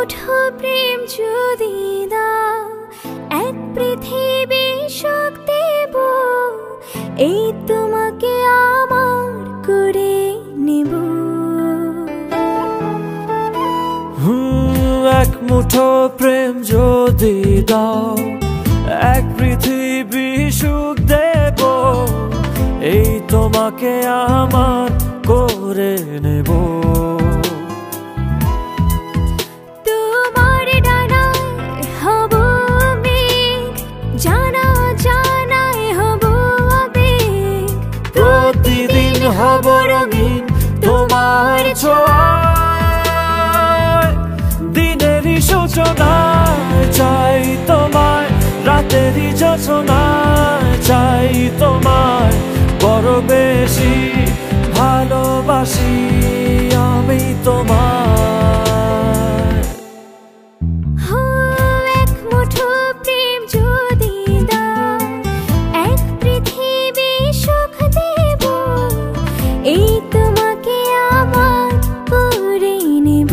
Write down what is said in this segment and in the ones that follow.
মুঠো প্রেম যদি দাও, এক পৃথিবী সুখ দেব, এই তোমাকে আমার করে নেব। এক মুঠো প্রেম যদি দাও, এক পৃথিবী সুখ দেব, এই তোমাকে আমার করে নেব। তোমার ডানায় হব মেঘ, জানা জানায় হব আবেগ, প্রতিদিন হব রঙিন তোমার ছোঁয়ায়। দিনেরই সূচনায় চাই তোমায়, রাতেরই যোছনায় চাই তোমায়, বড় বেশি ভালোবাসি আমি তোমায়। এক মুঠো প্রেম যদি দাও, এক পৃথিবী সুখ দেব, এই তোমাকে আমার করে নেব।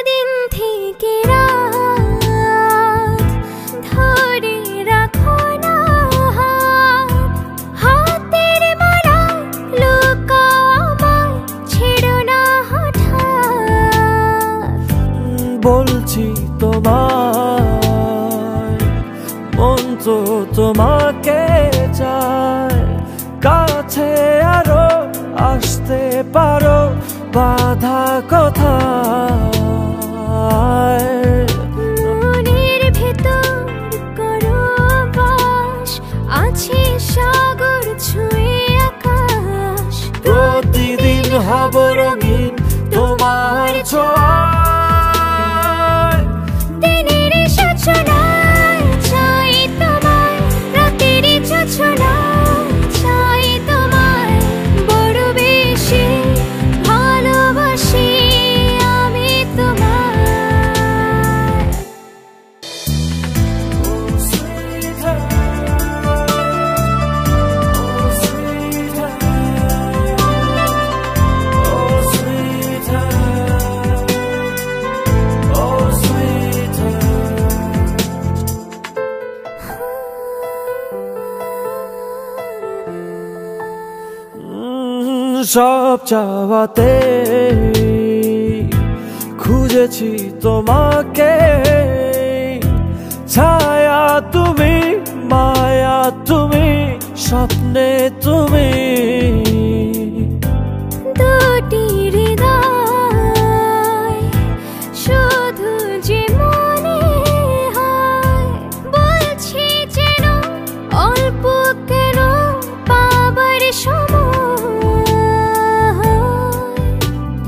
দিন থেকে রাত ধরে রাখো না হাত, হাতের মালা লুকাও আমায়, ছেড়ো না হঠাৎ। বলছি তোমায়, মন তো তোমাকে চায়, কাছে আরো আসতে পারো, বাধা কোথায়। মনের ভেতর করো বাস, আছে সাগর ছুঁয়ে আকাশ, প্রতিদিন হব রঙিন তোমার ছোঁয়ায়। দিনের সূচনায় চাই তোমায়, রাতের যোছনায় চাই তোমায়, বড় বেশি ভালোবাসি আমি তোমায়। সব চাওয়াতে খুঁজেছি তোমাকে, ছায়া তুমি, মায়া তুমি, স্বপ্নে তুমি। দুটি হৃদয় শুধু যে মনে হয়, বলছি যেন অল্প কেন পাবার সময়।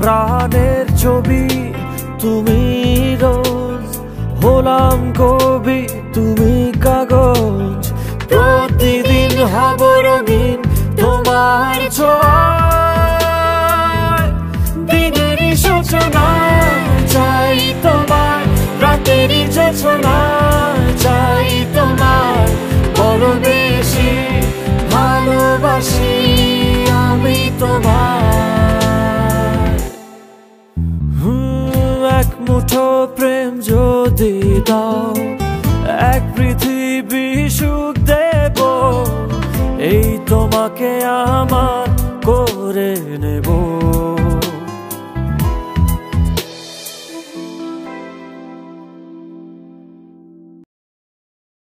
প্রাণের ছবি তুমি রোজ, হলাম কবি তুমি কাগজ, প্রতিদিন হব রঙিন তোমার ছোঁয়ায়। দিনেরই সূচনায় চাই তোমার, রাতেরই যোছনায় চাই তোমার, বড় বেশি ভালোবাসি আমি তোমায়। এক মুঠো প্রেম যদি দাও, এক পৃথিবী সুখ দেব, এই তোমাকে আমার